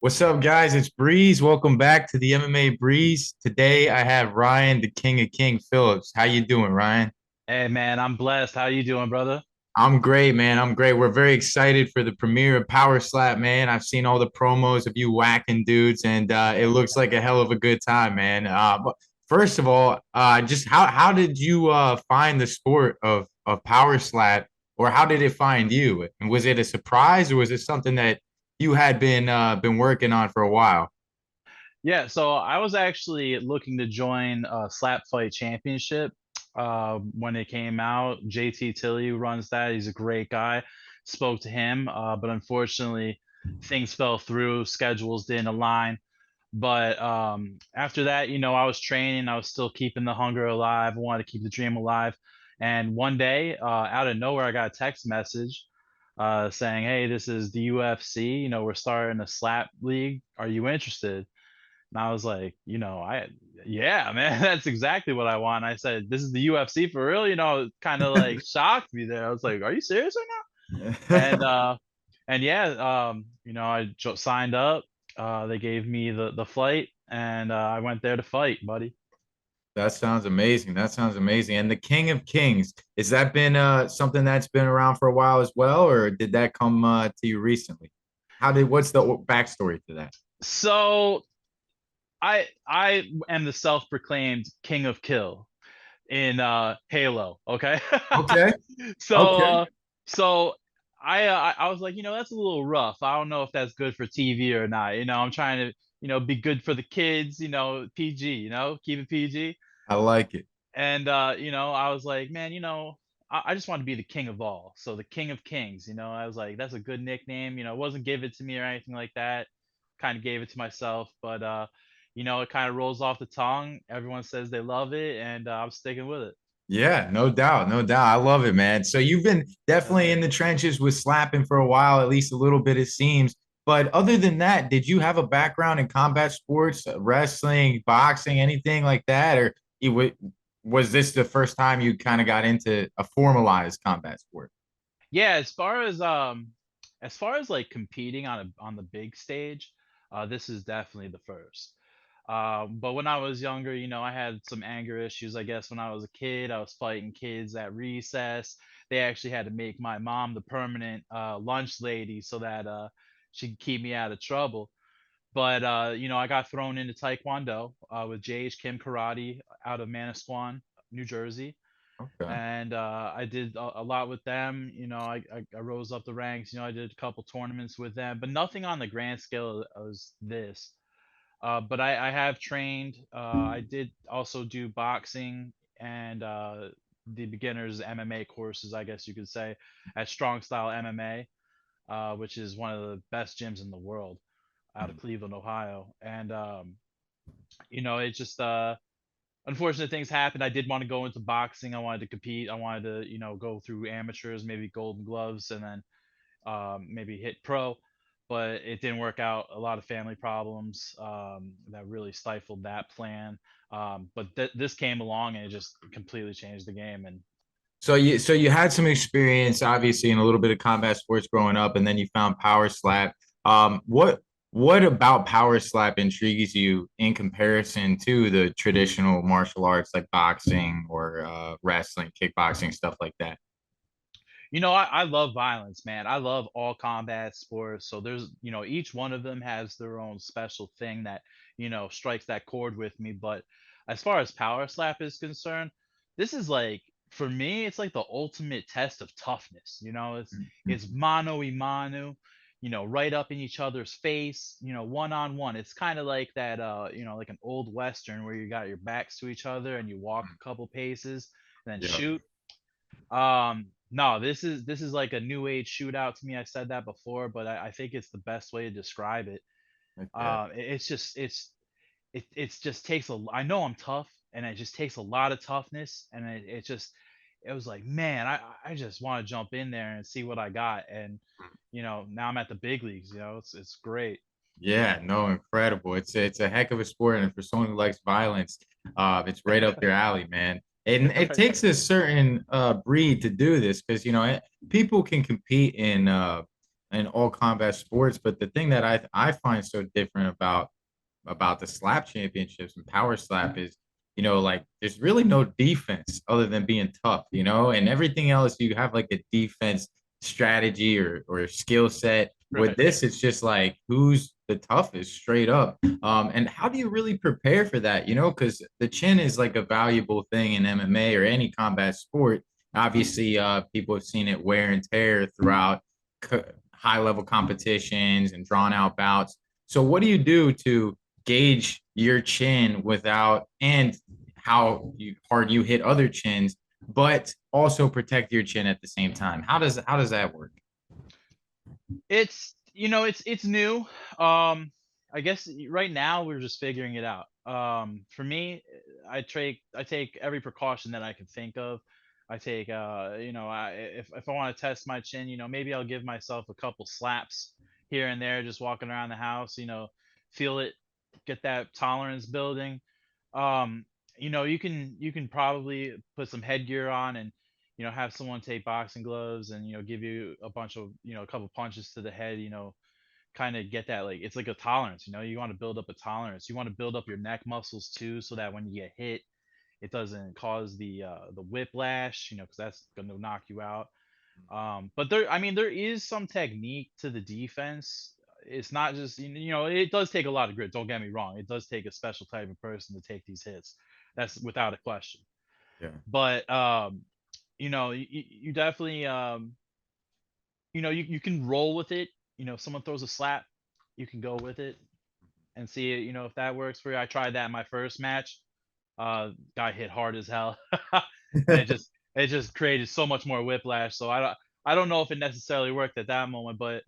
What's up, guys? It's Breeze. Welcome back to the MMA Breeze. Today I have Ryan, the King of King Phillips. How you doing, Ryan? Hey man, I'm blessed. How you doing, brother? I'm great, man. I'm great. We're very excited for the premiere of Power Slap, man. I've seen all the promos of you whacking dudes, and it looks like a hell of a good time, man. But first of all, just how did you find the sport of Power Slap, or how did it find you? And was it a surprise, or was it something that you had been working on for a while? Yeah, so I was actually looking to join Slap Fight Championship when it came out. JT Tilly, who runs that, he's a great guy. Spoke to him, but unfortunately, things fell through. Schedules didn't align. But after that, I was training. I was still keeping the hunger alive. I wanted to keep the dream alive. And one day, out of nowhere, I got a text message saying, "Hey, this is the UFC. We're starting a slap league. Are you interested?" And I was like, yeah, man, that's exactly what I want. I said, "This is the UFC for real?" It kind of like shocked me there. I was like, "Are you serious right now?" And yeah, signed up. They gave me the flight, and I went there to fight, buddy. That sounds amazing. That sounds amazing. And the King of Kings, has that been something that's been around for a while as well, or did that come to you recently? What's the backstory to that? So I am the self-proclaimed King of Kill in Halo. Okay, Okay. so Okay. uh, so I was like, that's a little rough. I don't know if that's good for TV or not. I'm trying to be good for the kids. PG. Keep it PG. I like it. And I was like, man, I just want to be the king of all. So the king of kings. I was like, that's a good nickname. It wasn't give it to me or anything like that. Kind of gave it to myself, but it kind of rolls off the tongue. Everyone says they love it, and I'm sticking with it. Yeah, no doubt. No doubt. I love it, man. So you've been definitely in the trenches with slapping for a while, at least a little bit, it seems. But other than that, did you have a background in combat sports, wrestling, boxing, anything like that? Or was this the first time you kind of got into a formalized combat sport? Yeah, as far as like competing on the big stage, this is definitely the first. But when I was younger, I had some anger issues. I guess when I was a kid, I was fighting kids at recess. They actually had to make my mom the permanent lunch lady so that she could keep me out of trouble. But I got thrown into Taekwondo with JH Kim Karate out of Manasquan, New Jersey, Okay. and I did a lot with them. I rose up the ranks. I did a couple tournaments with them, but nothing on the grand scale as this. But I have trained. I did also do boxing and the beginners MMA courses, I guess you could say, at Strong Style MMA, which is one of the best gyms in the world out of Cleveland, Ohio. And it just unfortunate things happened. I did want to go into boxing. I wanted to compete. I wanted to, go through amateurs, maybe Golden Gloves, and then maybe hit pro. But it didn't work out. A lot of family problems that really stifled that plan. But this came along and it just completely changed the game. And So you had some experience, obviously, in a little bit of combat sports growing up, and then you found Power Slap. What about Power Slap intrigues you in comparison to the traditional martial arts like boxing or wrestling, kickboxing, stuff like that? I love violence, man. I love all combat sports. So there's, each one of them has their own special thing that, strikes that chord with me. But as far as power slap is concerned, this is like for me, it's like the ultimate test of toughness. It's Mhm. mano y mano, right up in each other's face, one on one. It's kind of like that like an old western where you got your backs to each other and you walk a couple paces and then Yeah. shoot. No, this is like a new age shootout to me. I said that before, but I think it's the best way to describe it. Okay. It's just it's just takes a. I know I'm tough, and it just takes a lot of toughness, and it was like, man, I just want to jump in there and see what I got, and now I'm at the big leagues. It's great. Yeah, no, incredible. It's a heck of a sport, and for someone who likes violence, it's right up your alley, man. And it Right. takes a certain breed to do this because people can compete in in all combat sports. But the thing that I find so different about the slap championships and power slap is, like there's really no defense other than being tough, and everything else you have like a defense strategy or skill set. With Right. this, it's just like who's the toughest straight up. And how do you really prepare for that? Because the chin is like a valuable thing in MMA or any combat sport. Obviously, people have seen it wear and tear throughout high level competitions and drawn out bouts. So, what do you do to gauge your chin without and hard you hit other chins, but also protect your chin at the same time? How does that work? It's new. I guess right now we're just figuring it out. For me, I take every precaution that I can think of. I take if I want to test my chin, maybe I'll give myself a couple slaps here and there, just walking around the house, feel it, get that tolerance building. Um, you can probably put some headgear on and have someone take boxing gloves and give you a bunch of a couple punches to the head, kind of get that, like, it's like a tolerance. You want to build up a tolerance, you want to build up your neck muscles too, so that when you get hit it doesn't cause the whiplash, because that's going to knock you out. But there is some technique to the defense. It's not just, it does take a lot of grit, don't get me wrong, it does take a special type of person to take these hits, that's without a question. Yeah. But you definitely, you can roll with it. If someone throws a slap, you can go with it and see, if that works for you. I tried that in my first match. Got hit hard as hell, and it just created so much more whiplash. So I don't know if it necessarily worked at that moment, but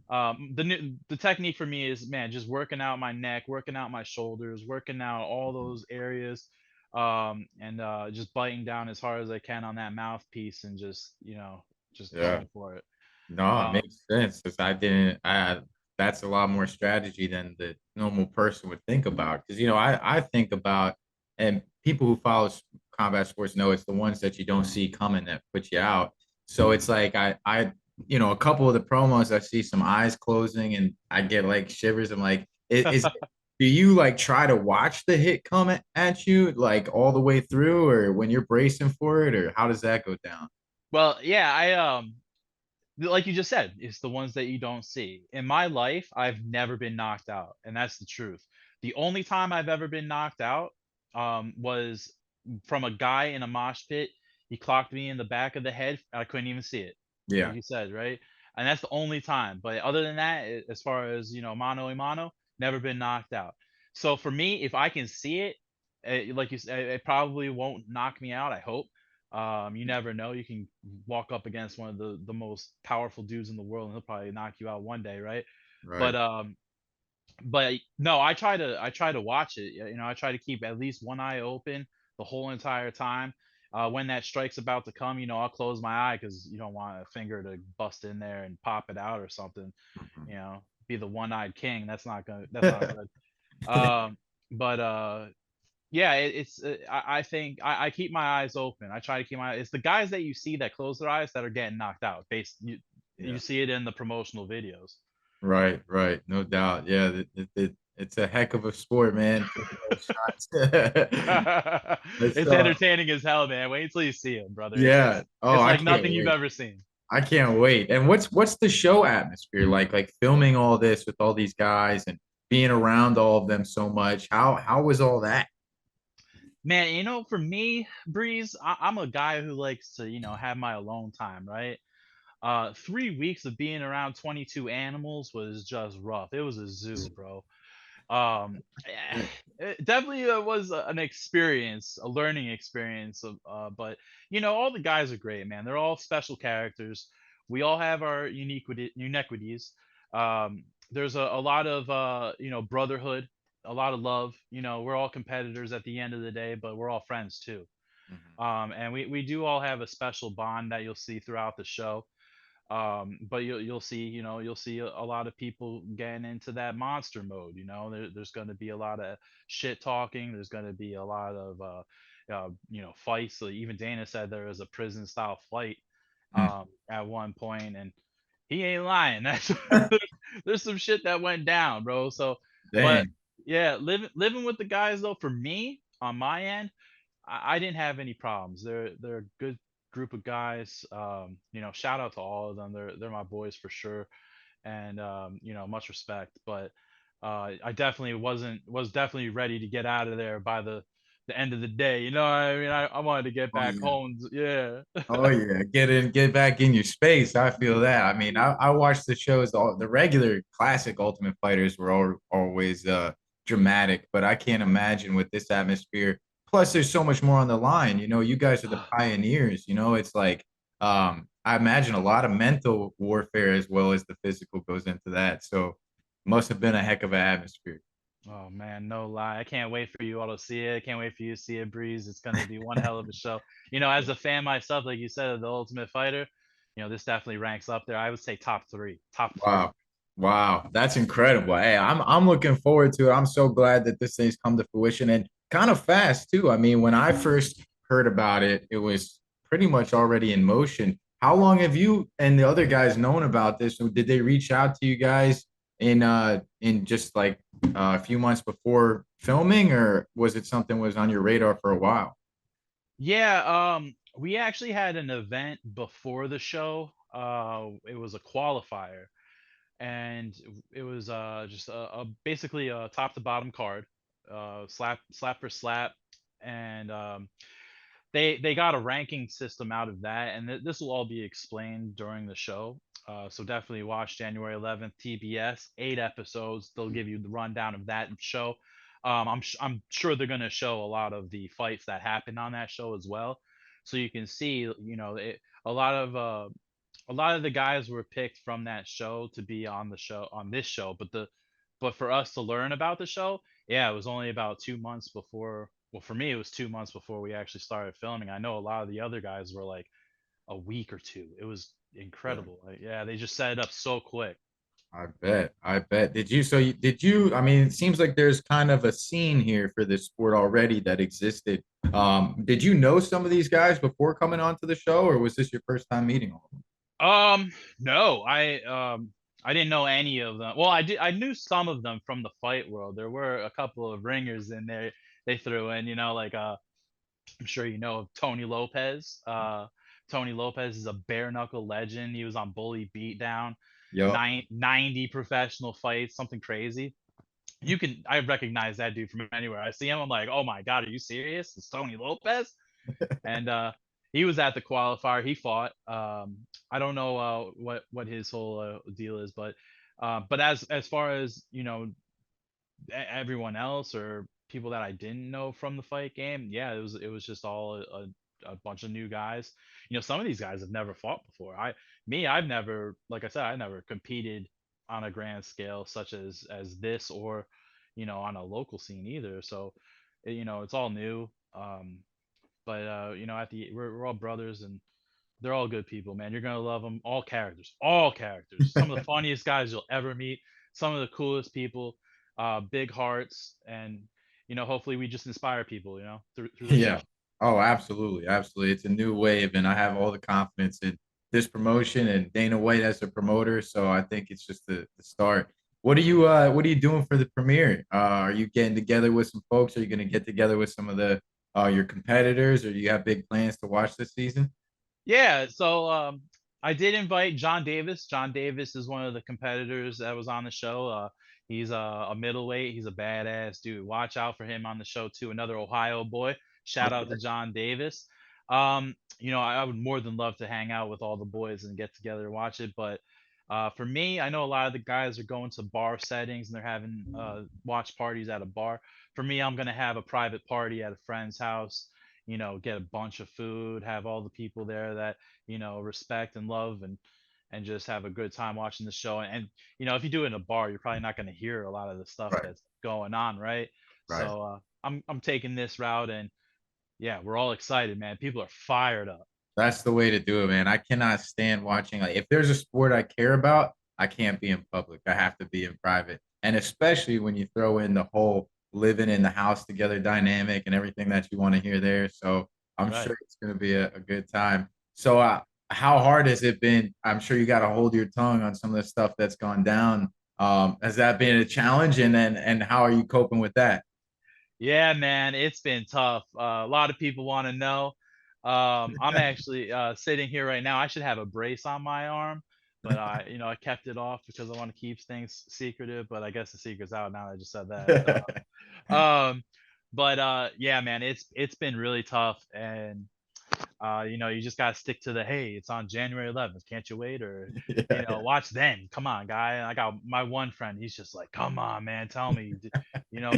the technique for me is, man, just working out my neck, working out my shoulders, working out all those areas, and just biting down as hard as I can on that mouthpiece, and just Yeah. going for it. No, it Um, makes sense because I didn't. That's a lot more strategy than the normal person would think about. Because I think about, and people who follow combat sports know it's the ones that you don't see coming that put you out. So it's like a couple of the promos I see some eyes closing and I get like shivers. I'm like, is do you like try to watch the hit come at you like all the way through, or when you're bracing for it, or how does that go down? well, yeah, like you just said, it's the ones that you don't see. In my life, I've never been knocked out, and that's the truth. The only time I've ever been knocked out was from a guy in a mosh pit. He clocked me in the back of the head. I couldn't even see it, like Yeah. you said, right? And that's the only time. But other than that, as far as mano a mano, never been knocked out. So for me, if I can see it, like you said, it probably won't knock me out. I hope. You never know. You can walk up against one of the most powerful dudes in the world, and he'll probably knock you out one day, right? But Right. no, I try to watch it. I try to keep at least one eye open the whole entire time. When that strike's about to come, I'll close my eye because you don't want a finger to bust in there and pop it out or something. Be the one-eyed king. That's not good. Um, but yeah, I think I keep my eyes open. I try to keep my. It's the guys that you see that close their eyes that are getting knocked out. You Yeah. see it in the promotional videos. Right, right. No doubt. Yeah, it's a heck of a sport, man. Taking those shots. Let's It's entertaining as hell, man. Wait until you see it, brother. It's yeah. it's Oh, it's I like can't nothing you've wait. ever seen. I can't wait. And what's the show atmosphere like? Like filming all this with all these guys and being around all of them so much. How was all that? Man, for me, Breeze, I'm a guy who likes to, have my alone time, right? 3 weeks of being around 22 animals was just rough. It was a zoo, bro. It definitely was an experience, a learning experience. But all the guys are great, man. They're all special characters. We all have our uniquities. There's a lot of brotherhood, a lot of love. We're all competitors at the end of the day, but we're all friends too. Mhm. And we do all have a special bond that you'll see throughout the show. But you'll see a lot of people getting into that monster mode. There's going to be a lot of shit talking, there's going to be a lot of fights. So even Dana said there was a prison style fight Mm. at one point, and he ain't lying. That's there's some shit that went down, bro. So, but Dang. yeah, living with the guys though, for me on my end, I didn't have any problems. They're a good group of guys. Shout out to all of them. They're my boys for sure, and much respect. But I definitely was definitely ready to get out of there by the end of the day. You know what I mean? I wanted to get Oh back yeah. home. Yeah. Oh yeah, get back in your space. I feel that. I mean, I watched the shows. All the regular classic Ultimate Fighters were always dramatic, but I can't imagine with this atmosphere. Plus, there's so much more on the line. You know, you guys are the pioneers. You know, it's like I imagine a lot of mental warfare as well as the physical goes into that. So, must have been a heck of an atmosphere. Oh man, no lie. I can't wait for you all to see it. I can't wait for you to see it, Breeze. It's gonna be one hell of a show. As a fan myself, like you said, of the Ultimate Fighter, this definitely ranks up there. I would say top three. Top three. Wow. Wow, that's incredible. Hey, I'm looking forward to it. I'm so glad that this thing's come to fruition and kind of fast too. I mean, when I first heard about it, it was pretty much already in motion. How long have you and the other guys known about this? Or did they reach out to you guys in just like a few months before filming, or was it something was on your radar for a while? Yeah, we actually had an event before the show. It was a qualifier, and it was just basically a top to bottom card, slap for slap, and they got a ranking system out of that, and this will all be explained during the show. So definitely watch January 11th TBS, 8 episodes. They'll give you the rundown of that show. I'm sure they're gonna show a lot of the fights that happened on that show as well, so you can see a lot of a lot of the guys were picked from that show to be on this show, but for us to learn about the show, yeah, it was only about 2 months before. Well, for me, it was 2 months before we actually started filming. I know a lot of the other guys were like a week or two. It was Yeah. incredible. Like, yeah, they just set it up so quick. I bet. I bet. Did you, I mean, it seems like there's kind of a scene here for this sport already that existed. Did you know some of these guys before coming onto the show, or was this your first time meeting all of them? No, I didn't know any of them. Well, I did. I knew some of them from the fight world. There were a couple of ringers in there they threw in. Like I'm sure you know of Tony Lopez. Tony Lopez is a bare knuckle legend. He was on Bully Beatdown, Yup. 90 professional fights, something crazy. I recognize that dude from anywhere. I see him, I'm like, oh my god, are you serious? It's Tony Lopez, and he was at the qualifier. He fought. I don't know what his whole deal is, but as far as everyone else or people that I didn't know from the fight game, yeah, it was just all a bunch of new guys. Some of these guys have never fought before. I've never, like I said, I never competed on a grand scale such as this, or on a local scene either. So it's all new. But at the we're all brothers, and they're all good people, man. You're gonna love them. All characters, all characters. Some of the funniest guys you'll ever meet. Some of the coolest people. Big hearts, and hopefully we just inspire people, through the show. Yeah. Oh, absolutely. Absolutely. It's a new wave, and I have all the confidence in this promotion and Dana White as a promoter. So I think it's just the start. What are you doing for the premiere? Are you getting together with some folks? Are you gonna get together with some of the your competitors, or do you have big plans to watch this season? Yeah, so I did invite John Davis. John Davis is one of the competitors that was on the show. He's a middleweight. He's a badass dude. Watch out for him on the show too. Another Ohio boy. Shout out to Okay. John Davis. I would more than love to hang out with all the boys and get together and watch it. But for me, I know a lot of the guys are going to bar settings and they're having watch parties at a bar. For me, I'm gonna have a private party at a friend's house. Get a bunch of food, have all the people there that respect and love, and just have a good time watching the show. And if you do it in a bar, you're probably not going to hear a lot of the stuff Right. that's going on, right? Right. So I'm taking this route, and yeah, we're all excited, man. People are fired up. That's the way to do it, man. I cannot stand watching. Like, if there's a sport I care about, I can't be in public. I have to be in private. And especially when you throw in the whole living in the house together dynamic and everything that you want to hear there. So I'm Right. sure it's going to be a good time. So how hard has it been? I'm sure you got to hold your tongue on some of the stuff that's gone down. Has that been a challenge, and how are you coping with that? Yeah, man, it's been tough. A lot of people want to know. I'm actually sitting here right now. I should have a brace on my arm, but I kept it off because I want to keep things secretive. But I guess the secret's out now. That I just said that. Um, but yeah, man, it's been really tough, and you just gotta stick to the hey, it's on January 11th. Can't you wait? Or Yeah, watch then. Come on, guy. I got my one friend. He's just like, come on, man, tell me,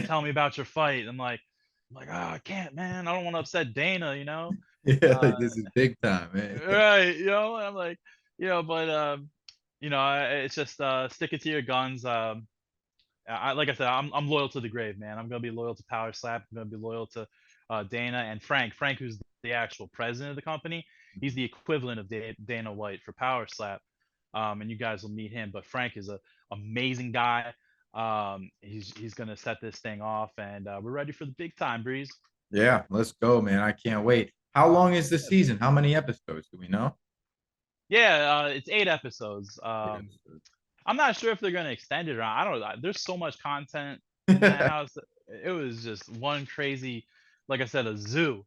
tell me about your fight. I'm like, oh, I can't, man. I don't want to upset Dana. yeah, Uh, like this is big time, man. right. And I'm like, but it's just sticking to your guns. Like I said, I'm loyal to the grave, man. I'm gonna be loyal to Power Slap. I'm gonna be loyal to Dana and Frank. Frank, who's the actual president of the company, he's the equivalent of Dana White for Power Slap. And you guys will meet him. But Frank is a amazing guy. He's gonna set this thing off, and we're ready for the big time, Breeze. Yeah, let's go, man. I can't wait. How long is the season? How many episodes do we know? Yeah, it's 8 episodes. 8 episodes. I'm not sure if they're gonna extend it or not. I don't know. There's so much content in that house. It was just one crazy, like I said, a zoo.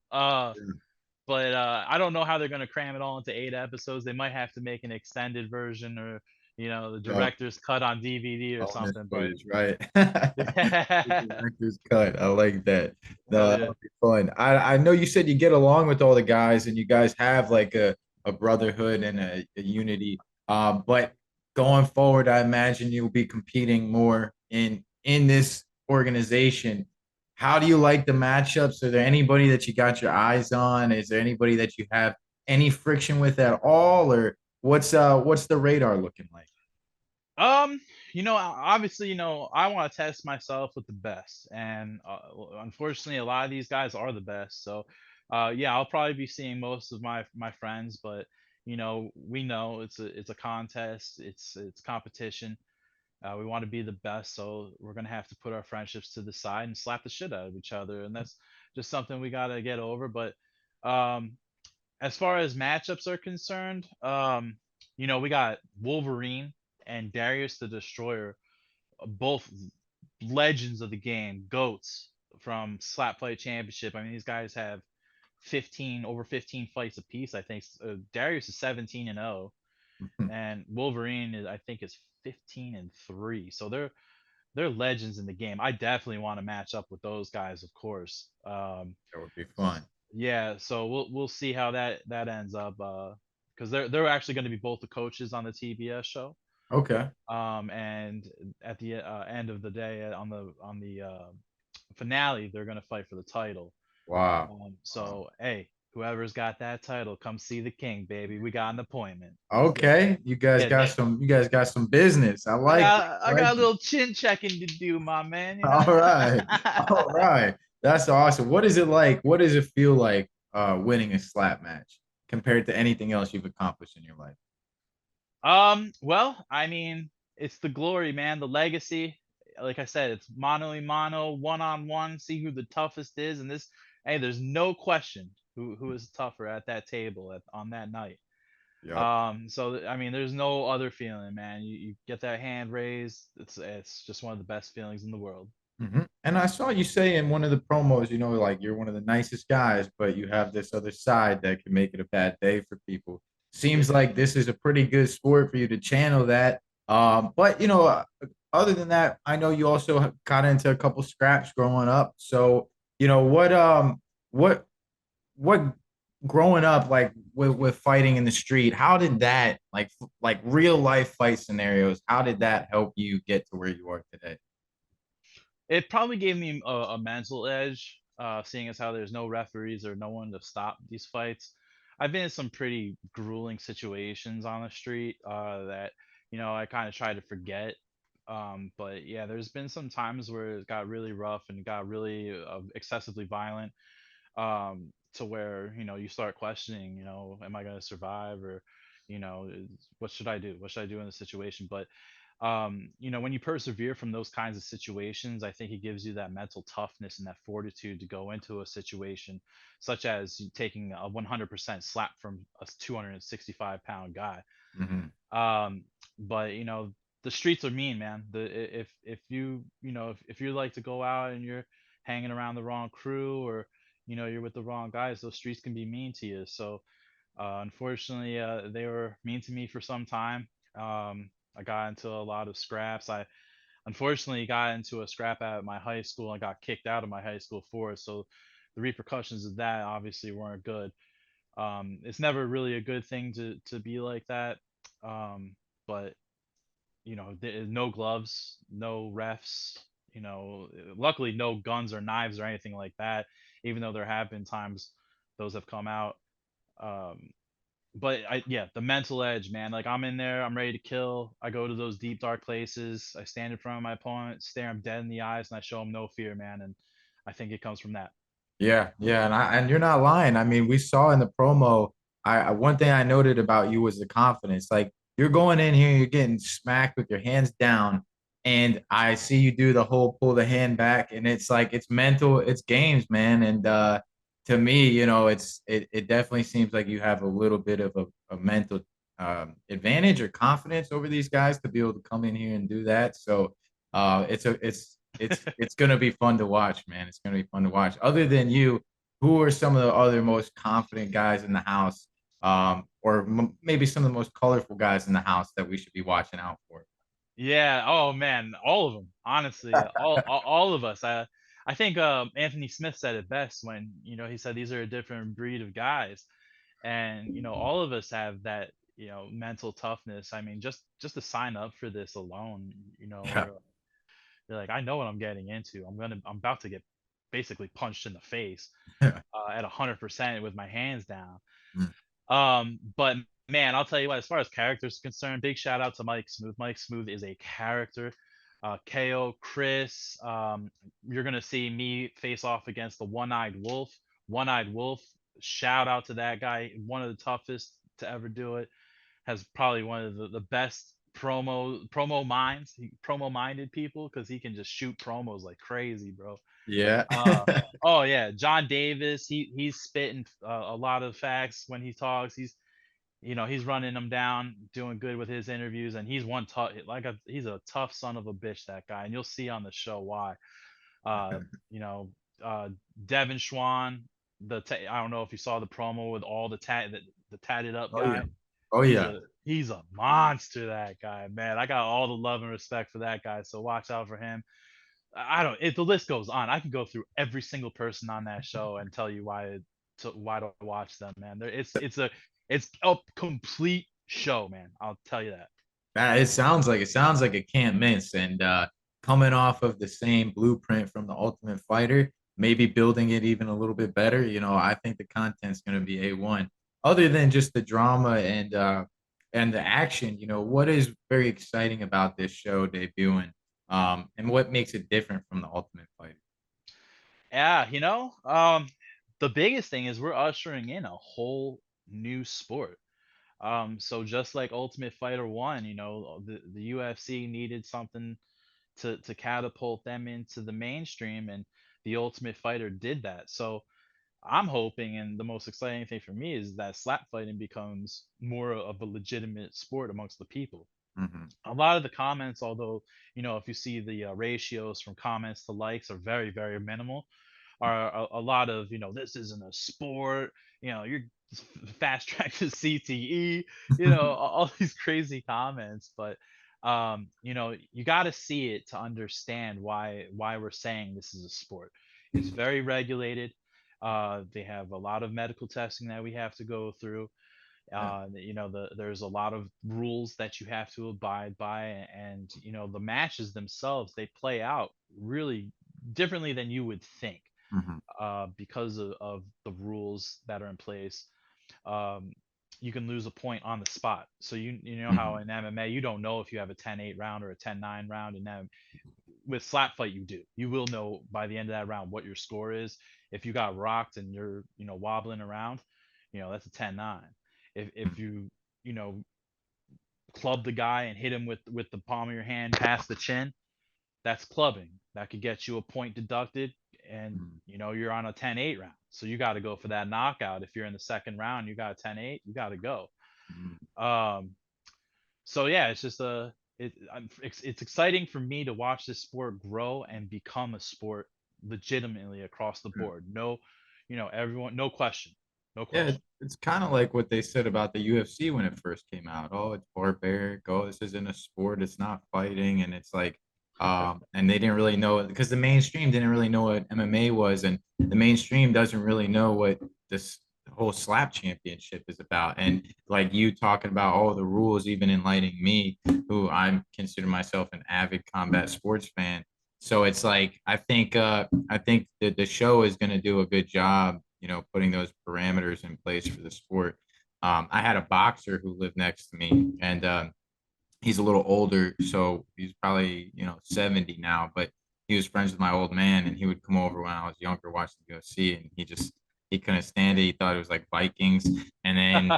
But I don't know how they're gonna cram it all into 8 episodes. They might have to make an extended version, or the Uh, director's cut on DVD or Bonus something. But footage, right? The yeah, director's cut. I like that. hell No, yeah. that'll be fun. I know you said you get along with all the guys and you guys have like a brotherhood and a unity. But going forward, I imagine you'll be competing more in this organization. How do you like the matchups? Are there anybody that you got your eyes on? Is there anybody that you have any friction with at all? Or what's the radar looking like? Um, obviously, I want to test myself with the best, and unfortunately, a lot of these guys are the best. So, yeah, I'll probably be seeing most of my friends, but we know it's a contest, it's competition. We want to be the best, so we're gonna have to put our friendships to the side and slap the shit out of each other, and that's just something we gotta get over. But um, as far as matchups are concerned, we got Wolverine and Darius the Destroyer, both legends of the game, goats from Slap Fight Championship. I mean, these guys have 15 fights apiece. I think Darius is 17-0, and Wolverine I think is 15-3. So they're legends in the game. I definitely want to match up with those guys, of course. That would be fun. Yeah, so we'll see how that ends up. Because they're actually going to be both the coaches on the TBS show. Okay. And at the end of the day, on the finale, they're going to fight for the title. Wow. Wow. So hey, whoever's got that title, come see the king, baby. We got an appointment. Let's get Okay. get it. You guys got some business. I I like it. got I I like got a it. little chin checking to do, my man. All right. All right. That's awesome. What is it like? What does it feel like winning a slap match compared to anything else you've accomplished in your life? Well, I mean, it's the glory, man, the legacy. Like I said, it's mano a mano, one on one, see who the toughest is. And hey, there's no question who is tougher at that table on that night. Yep. So I mean, there's no other feeling, man. You get that hand raised, it's just one of the best feelings in the world. And I saw you say in one of the promos, like you're one of the nicest guys, but you have this other side that can make it a bad day for people. Seems like this is a pretty good sport for you to channel that. But other than that, I know you also got into a couple scraps growing up. So, what what growing up like with fighting in the street, how did that like real life fight scenarios, how did that help you get to where you are today? It probably gave me a mental edge, seeing as how there's no referees or no one to stop these fights. I've been in some pretty grueling situations on the street that I kind of try to forget. But yeah, there's been some times where it got really rough and got really excessively violent, to where you start questioning, am I going to survive, or what should I do? What should I do in this situation? But When you persevere from those kinds of situations, I think it gives you that mental toughness and that fortitude to go into a situation such as taking a 100% slap from a 265-pound guy. Hmm. Um, but the streets are mean, man. If if you like to go out and you're hanging around the wrong crew, or you're with the wrong guys, those streets can be mean to you. So unfortunately, they were mean to me for some time. I got into a lot of scraps. I unfortunately got into a scrap at my high school and got kicked out of my high school for it. So the repercussions of that obviously weren't good. It's never really a good thing to be like that. But no gloves, no refs. Luckily no guns or knives or anything like that. Even though there have been times those have come out. Um, but yeah, the mental edge, man. Like I'm in there, I'm ready to kill. I go to those deep dark places. I stand in front of my opponent, stare him dead in the eyes, and I show him no fear, man. And I think it comes from that. Yeah, yeah, and you're not lying. I mean, we saw in the promo. One thing I noted about you was the confidence. Like you're going in here, you're getting smacked with your hands down, and I see you do the whole pull the hand back, and it's like it's mental, it's games, man. And to me, it definitely seems like you have a little bit of a mental advantage or confidence over these guys to be able to come in here and do that. So it's gonna be fun to watch, man. It's gonna be fun to watch. Other than you, who are some of the other most confident guys in the house, or maybe some of the most colorful guys in the house that we should be watching out for? Yeah. Oh man, all of them. Honestly, all of us. I think Anthony Smith said it best when he said these are a different breed of guys, and all of us have that mental toughness. I mean, just to sign up for this alone, Yeah. you're like, I know what I'm getting into. I'm about to get basically punched in the face at 100% with my hands down. But man, I'll tell you what, as far as characters concerned, big shout out to Mike Smooth. Mike Smooth is a character. KO, Chris, you're gonna see me face off against the One-Eyed Wolf. One-Eyed Wolf, shout out to that guy, one of the toughest to ever do it. Has probably one of the best promo minded people because he can just shoot promos like crazy, bro. Yeah. Uh, oh yeah, John Davis. He's spitting a lot of facts when he talks. He's running them down, doing good with his interviews, and he's one tough he's a tough son of a bitch, that guy, and you'll see on the show why. Uh, you know, Devin Schwan. I don't know if you saw the promo with all the tatted up Oh yeah. guy. Oh He's yeah. a monster, that guy, man. I got all the love and respect for that guy, so watch out for him. I don't. If the list goes on, I can go through every single person on that show and tell you why to watch them, man. It's a complete show, man. I'll tell you that. It sounds like it can't miss. And coming off of the same blueprint from the Ultimate Fighter, maybe building it even a little bit better. I think the content's going to be A1. Other than just the drama and the action, what is very exciting about this show debuting, and what makes it different from the Ultimate Fighter? Yeah, the biggest thing is we're ushering in a whole new sport. So just like Ultimate Fighter One, the UFC needed something to catapult them into the mainstream, and the Ultimate Fighter did that. So I'm hoping, and the most exciting thing for me is that slap fighting becomes more of a legitimate sport amongst the people. Hmm. A lot of the comments, although if you see the ratios from comments to likes are very very minimal, are a lot of this isn't a sport, you're fast track to CTE, all these crazy comments. But you got to see it to understand why we're saying this is a sport. It's very regulated. They have a lot of medical testing that we have to go through. Yeah. There's a lot of rules that you have to abide by, and the matches themselves, they play out really differently than you would think, Hmm. because of the rules that are in place. um, you can lose a point on the spot. So you know how Hmm. in MMA you don't know if you have a 10-8 round or a 10-9 round, and then with slap fight you do. You will know by the end of that round what your score is. If you got rocked and you're wobbling around, that's a 10-9. If you you know club the guy and hit him with the palm of your hand past the chin, that's clubbing. That could get you a point deducted, and Mm, you're on a 10-8 round. So you got to go for that knockout. If you're in the second round, you got a 10-8, you got to go. mm, Um, so yeah, it's just it's exciting for me to watch this sport grow and become a sport legitimately across the mm. board. No, everyone, no question, no Yeah, question. it's kind of like what they said about the UFC when it first came out. Oh, it's barbaric. Oh, this isn't a sport. It's not fighting. And it's like, and they didn't really know it because the mainstream didn't really know what MMA was, and the mainstream doesn't really know what this whole slap championship is about. And like you talking about all the rules, even enlightening me, who I consider myself an avid combat sports fan. So it's like I think that the show is going to do a good job, putting those parameters in place for the sport. I had a boxer who lived next to me, and he's a little older, so he's probably 70 now, but he was friends with my old man, and he would come over when I was younger watching the UFC, and he couldn't stand it. He thought it was like Vikings, and then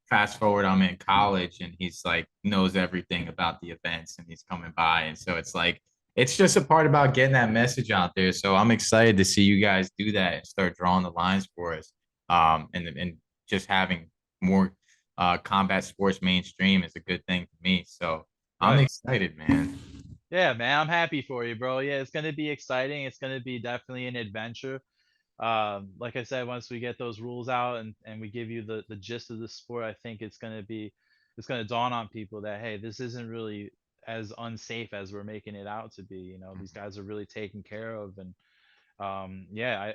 fast forward, I'm in college, and he's like knows everything about the events, and he's coming by, and so it's like it's just a part about getting that message out there. So I'm excited to see you guys do that and start drawing the lines for us, and just having more combat sports mainstream is a good thing for me. So I'm Right. excited, man. Yeah, man, I'm happy for you, bro. Yeah, it's gonna be exciting. It's gonna be definitely an adventure. Like I said, once we get those rules out and we give you the gist of the sport, I think it's gonna dawn on people that, hey, this isn't really as unsafe as we're making it out to be. These guys are really taken care of, and yeah,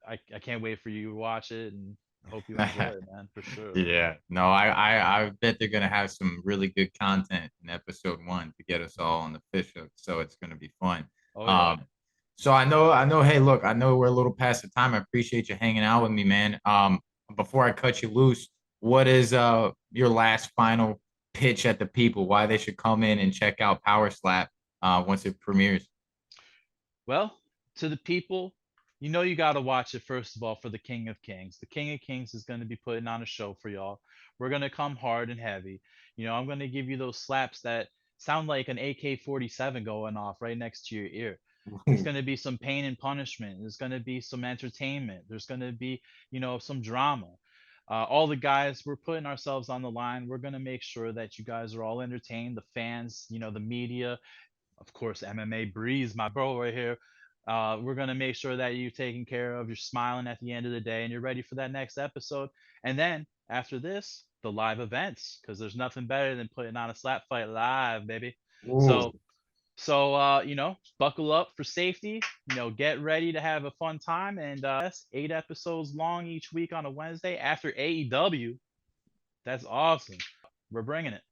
I can't wait for you to watch it, and hope you enjoy it, man, for sure. Yeah, no, I bet they're gonna have some really good content in episode one to get us all on the fish hook. So it's gonna be fun. Oh yeah. Um, so I know. Hey, look, I know we're a little past the time. I appreciate you hanging out with me, man. Before I cut you loose, what is your last final pitch at the people? Why they should come in and check out Power Slap once it premieres? Well, to the people, you got to watch it first of all for the King of Kings. The King of Kings is going to be putting on a show for y'all. We're going to come hard and heavy. I'm going to give you those slaps that sound like an AK-47 going off right next to your ear. There's going to be some pain and punishment. There's going to be some entertainment. There's going to be, some drama. All the guys, we're putting ourselves on the line. We're going to make sure that you guys are all entertained. The fans, the media, of course, MMA Breeze, my bro right here. We're gonna make sure that you're taken care of. You're smiling at the end of the day, and you're ready for that next episode. And then after this, the live events, because there's nothing better than putting on a slap fight live, baby. Ooh. So buckle up for safety. Get ready to have a fun time. And 8 episodes long each week on a Wednesday after AEW. That's awesome. We're bringing it.